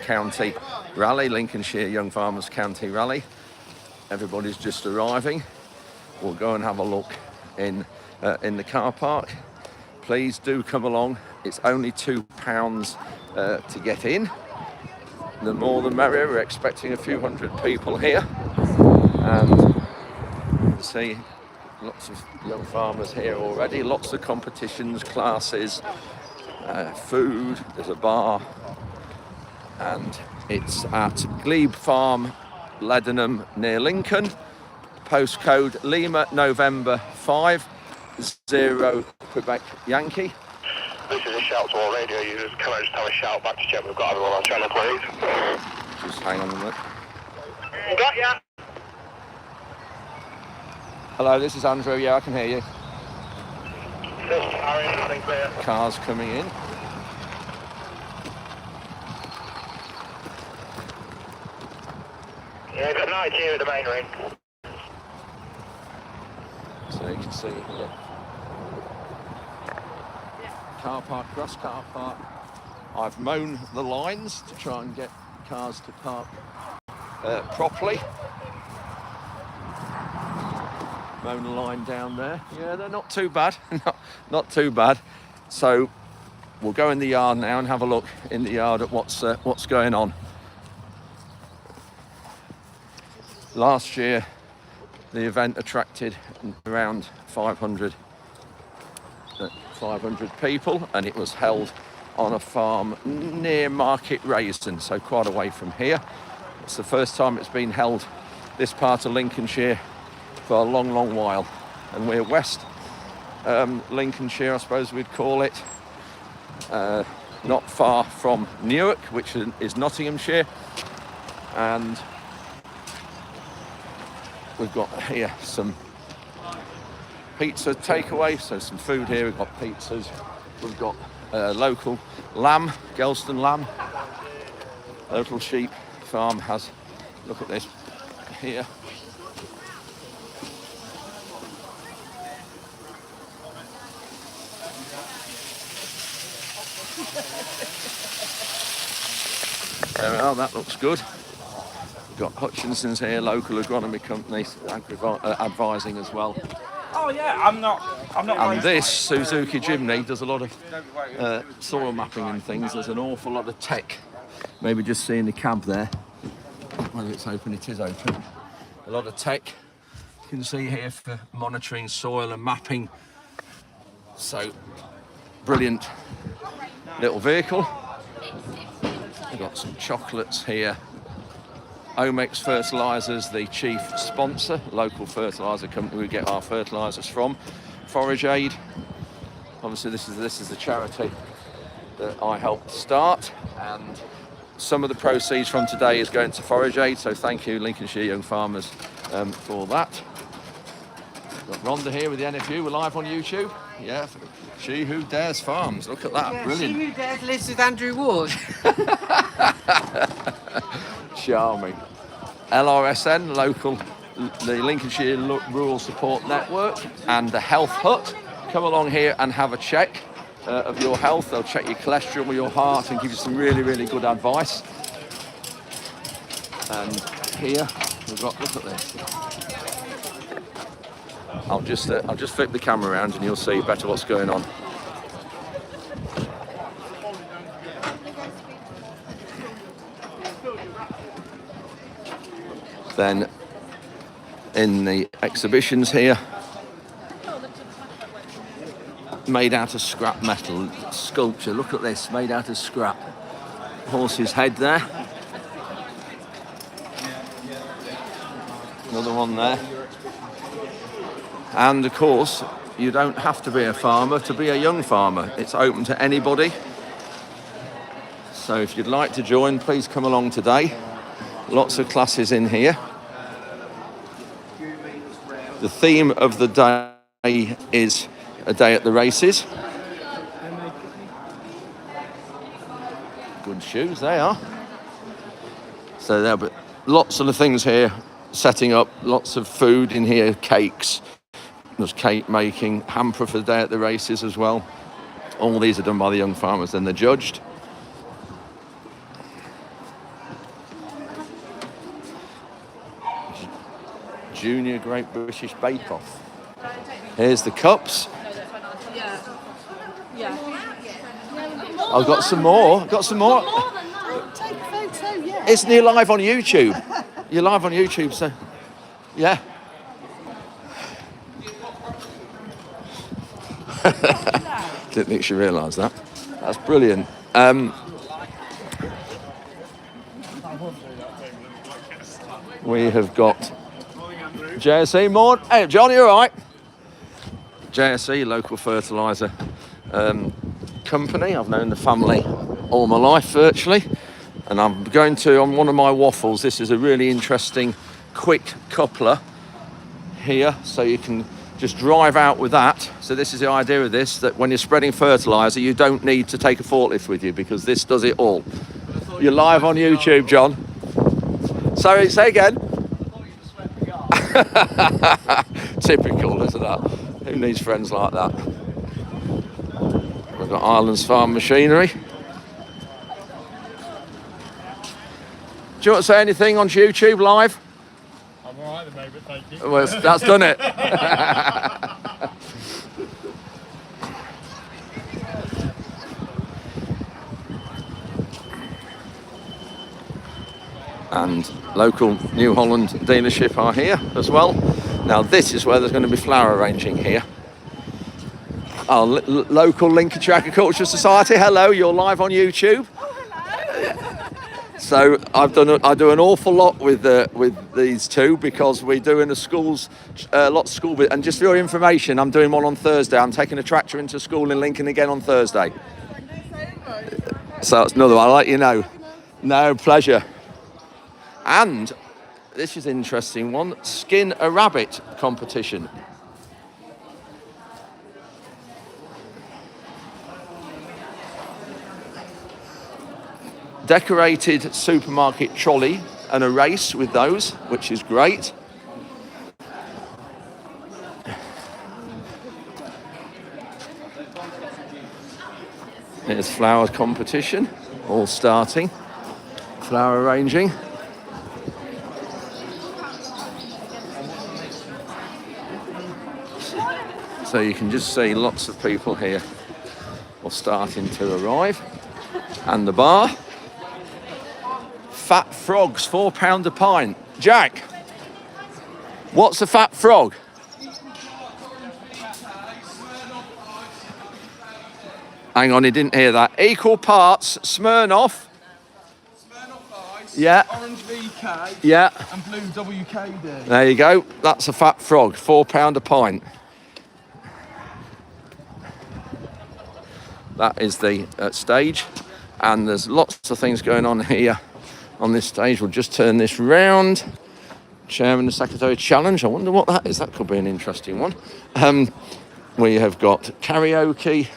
County Rally, Lincolnshire Young Farmers County Rally. Everybody's just arriving. We'll go and have a look in the car park. Please do come along. It's only £2 to get in. The more the merrier. We're expecting a few hundred people here. And you can see lots of young farmers here already. Lots of competitions, classes, food. There's a bar. And it's at Glebe Farm, Leadenham, near Lincoln. Postcode Lima November 5, 0 Quebec Yankee. This is a shout to all radio users. Can I just have a shout back to check we've got everyone on channel, please? Just hang on a minute. Got ya! Hello, this is Andrew. Yeah, I can hear you. This is Harry, nothing clear. Cars coming in. Yeah, got 90 here at the main ring. So you can see here. Car park, grass car park. I've mown the lines to try and get cars to park properly. Mown the line down there. Yeah, they're not too bad. not too bad. So we'll go in the yard now and have a look in the yard at what's going on. Last year, the event attracted around 500 people, and it was held on a farm near Market Raiston, so quite away from here. It's the first time it's been held this part of Lincolnshire for a long, long while, and we're West Lincolnshire, I suppose we'd call it, not far from Newark, which is Nottinghamshire, and we've got here some pizza takeaway, so some food here. We've got pizzas. We've got local lamb, Gelston lamb. Local sheep farm has, look at this here. There we are, that looks good. We've got Hutchinson's here, local agronomy company, advising as well. Oh yeah, I'm not. And this Suzuki Jimny does a lot of soil mapping and things. There's an awful lot of tech. Maybe just seeing the cab there. Whether it's open, it is open. A lot of tech. You can see here for monitoring soil and mapping. So, brilliant little vehicle. We've got some chocolates here. Omex Fertilisers, the chief sponsor, local fertiliser company we get our fertilisers from. Forage Aid, obviously this is the charity that I helped start, and some of the proceeds from today is going to Forage Aid, so thank you Lincolnshire Young Farmers for that. Got Rhonda here with the NFU, we're live on YouTube. Yeah, She Who Dares Farms, look at that, yeah, brilliant. She Who Dares lives with Andrew Ward. Charming. LRSN, local, the Lincolnshire Rural Support Network, and the Health Hut. Come along here and have a check of your health. They'll check your cholesterol, your heart, and give you some really, really good advice. And here we've got, look at this. I'll just flip the camera around and you'll see better what's going on. Then in the exhibitions here, made out of scrap metal sculpture. Look at this, made out of scrap. Horse's head there. Another one there. And of course, you don't have to be a farmer to be a young farmer. It's open to anybody. So if you'd like to join, please come along today. Lots of classes in here. The theme of the day is a day at the races. Good shoes, they are. So there'll be lots of the things here, setting up, lots of food in here, cakes. There's cake making, hamper for the day at the races as well. All these are done by the young farmers, then they're judged. Junior Great British Bake Off. Here's the cups. Yeah. I've got some more. Take a photo, yeah. Isn't he live on YouTube? You're live on YouTube, so yeah. Didn't think she realised that. That's brilliant. We have got JSE Morn. Hey, John, you all right? JSE, local fertiliser company. I've known the family all my life virtually, and I'm going to, on one of my waffles, this is a really interesting quick coupler here, so you can just drive out with that. So this is the idea of this, that when you're spreading fertiliser, you don't need to take a forklift with you because this does it all. You're live on YouTube, John. Sorry, say again. Typical, isn't that? Who needs friends like that? We've got Ireland's Farm Machinery. Do you want to say anything on YouTube live? I'm all right at the moment, thank you. Well, that's done it. And local New Holland dealership are here as well. Now this is where there's going to be flower arranging here. Our local Lincolnshire Agricultural Society. Hello, you're live on YouTube. So I do an awful lot with these two because we do in the schools, lots of school. And just for your information, I'm doing one on Thursday. I'm taking a tractor into school in Lincoln again on Thursday. So that's another one. I'll let you know. No, pleasure. And this is an interesting one, skin a rabbit competition. Decorated supermarket trolley and a race with those, which is great. Here's flower competition, all starting. Flower arranging. So you can just see lots of people here are starting to arrive. And the bar. Fat frogs, £4 a pint. Jack, what's a fat frog? Hang on, he didn't hear that. Equal parts Smirnoff. Ice, yeah. Orange VK, yeah. and blue WKD. There you go. That's a fat frog, £4 a pint. That is the stage, and there's lots of things going on here on this stage. We'll just turn this round. Chairman and Secretary Challenge. I wonder what that is. That could be an interesting one. We have got karaoke.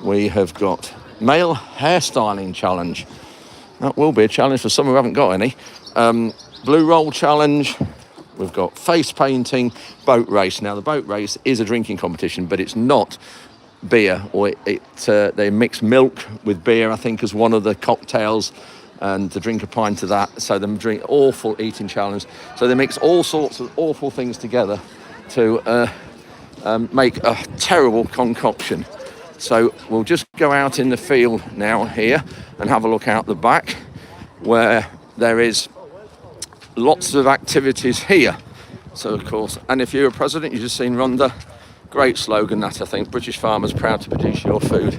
We have got male hairstyling challenge. That will be a challenge for some who haven't got any. Blue roll challenge. We've got face painting, boat race. Now the boat race is a drinking competition, but it's not beer, or they mix milk with beer, I think, as one of the cocktails, and to drink a pint of that. So they drink awful eating challenge. So they mix all sorts of awful things together to make a terrible concoction. So we'll just go out in the field now here and have a look out the back, where there is lots of activities here. So of course, and if you're a president, you've just seen Rhonda. Great slogan, that, I think. British farmers proud to produce your food.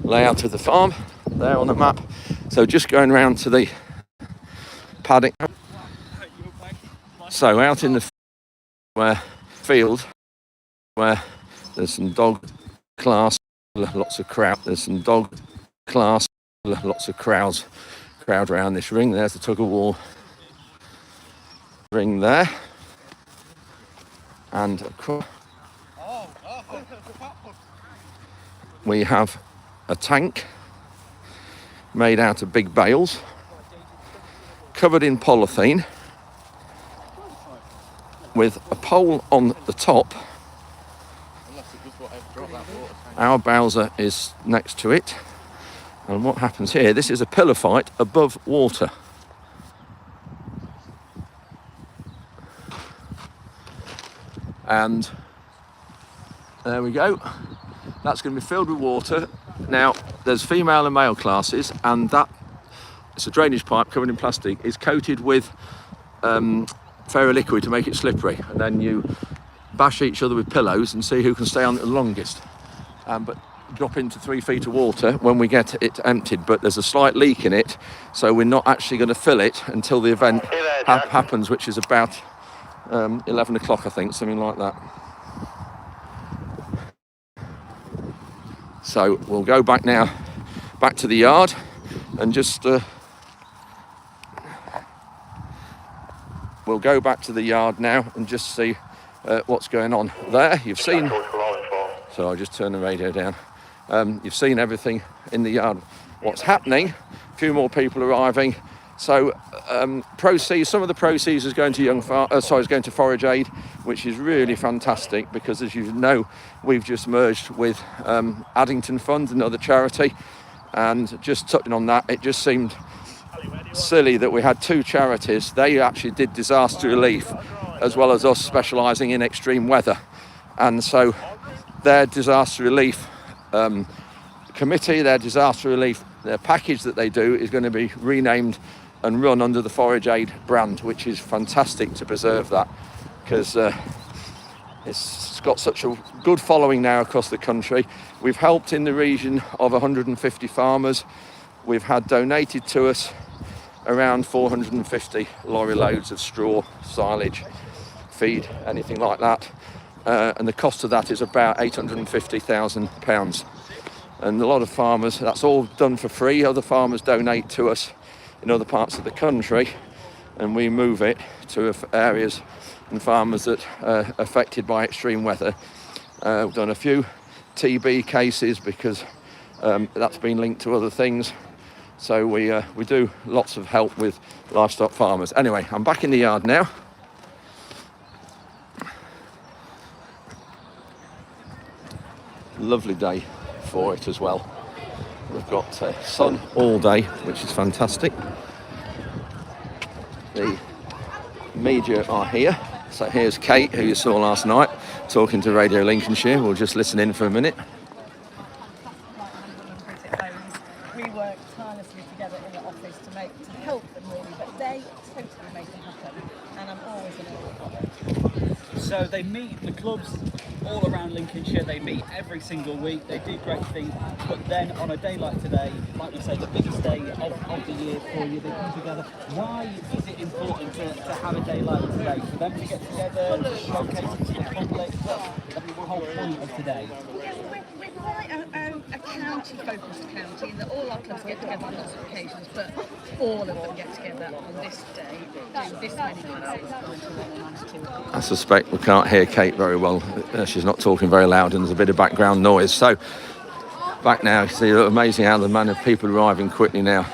Layout of the farm there on the map. So just going round to the paddock. So out in the field where there's some dog class, lots of crowd. There's some dog class, lots of crowd around this ring. There's the tug of war ring there. And of course, we have a tank made out of big bales, covered in polythene, with a pole on the top. Our Bowser is next to it. And what happens here, this is a pillar fight above water. And there we go. That's going to be filled with water. Now, there's female and male classes, and that it's a drainage pipe covered in plastic. It's coated with ferroliquid to make it slippery, and then you bash each other with pillows and see who can stay on it the longest. But drop into 3 feet of water when we get it emptied, but there's a slight leak in it, so we're not actually going to fill it until the event happens, which is about 11 o'clock, I think, something like that. So we'll go back now, back to the yard, and just we'll go back to the yard now and just see what's going on there. You've seen, so I'll just turn the radio down. You've seen everything in the yard, what's happening. A few more people arriving. So proceeds, some of the proceeds is going to is going to Forage Aid, which is really fantastic, because as you know, we've just merged with Addington Fund, another charity, and just touching on that, it just seemed silly that we had 2 charities. They actually did disaster relief as well as us specialising in extreme weather, and so their disaster relief committee, their disaster relief, their package that they do is going to be renamed and run under the Forage Aid brand, which is fantastic to preserve that, because it's got such a good following now across the country. We've helped in the region of 150 farmers. We've had donated to us around 450 lorry loads of straw, silage, feed, anything like that. And the cost of that is about £850,000. And a lot of farmers, that's all done for free. Other farmers donate to us in other parts of the country, and we move it to areas and farmers that are affected by extreme weather. We've done a few TB cases because that's been linked to other things. So we do lots of help with livestock farmers. Anyway, I'm back in the yard now. Lovely day for it as well. We've got sun all day, which is fantastic. The media are here. So here's Kate, who you saw last night, talking to Radio Lincolnshire. We'll just listen in for a minute. We work tirelessly together in the office to help them really, but they totally make it happen, and I'm always in awe of it. So they meet, the clubs all around Lincolnshire, they meet every single week, they do great things, but then on a day like today, like we say, the biggest day of the year for you, they come together. Why is it important to have a day like today, for them to get together, to showcase it to the public? What's the whole point of today? We're quite a county-focused county in that all our clubs get together on lots of occasions, but all of them get together on this day, doing this many classes, going to level 92. I suspect we can't hear Kate very well. She's not talking very loud and there's a bit of background noise. So back now, you see amazing how the amount of people arriving quickly now.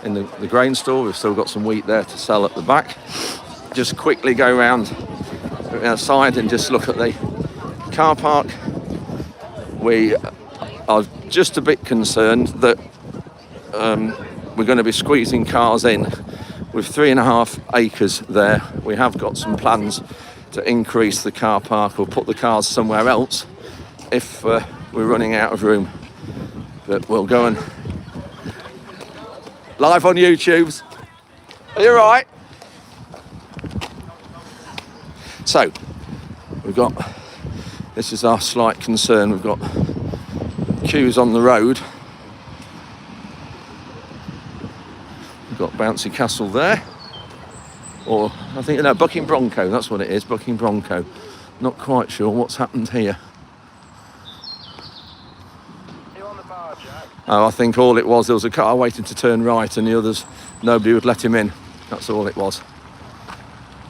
In the grain store, we've still got some wheat there to sell at the back. Just quickly go around outside and just look at the car park. We are just a bit concerned that we're going to be squeezing cars in. With 3.5 acres there, we have got some plans to increase the car park or put the cars somewhere else if we're running out of room. But we'll go and live on YouTube's. Are you all right? So we've got, this is our slight concern, we've got queues on the road. We've got Bouncy Castle there, or I think, no, Bucking Bronco, that's what it is, Bucking Bronco. Not quite sure what's happened here. You on the bar, Jack? Oh, I think all it was, there was a car waiting to turn right and the others, nobody would let him in. That's all it was.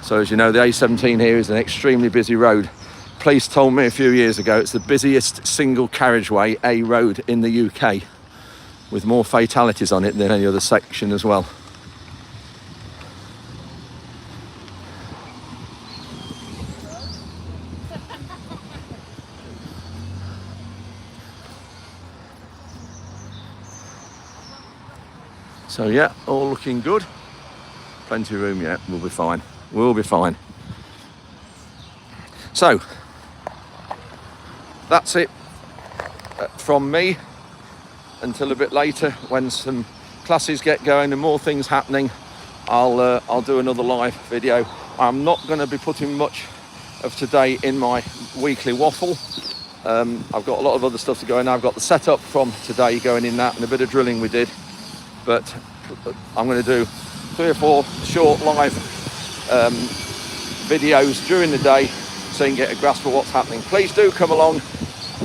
So as you know, the A17 here is an extremely busy road. Police told me a few years ago it's the busiest single carriageway A road in the UK, with more fatalities on it than any other section as well. So yeah, all looking good. Plenty of room yet, we'll be fine. We'll be fine. So that's it from me until a bit later when some classes get going and more things happening. I'll do another live video. I'm not going to be putting much of today in my weekly waffle. I've got a lot of other stuff to go in. I've got the setup from today going in that and a bit of drilling we did, but I'm going to do 3 or 4 short live videos during the day so you can get a grasp of what's happening. Please do come along.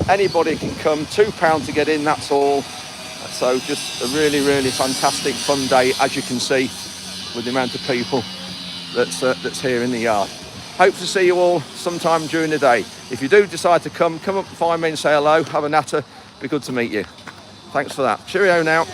Anybody can come. £2 to get in, that's all. So just a really, really fantastic fun day, as you can see, with the amount of people that's here in the yard. Hope to see you all sometime during the day. If you do decide to come up and find me and say hello, have a natter. Be good to meet you. Thanks for that. Cheerio now.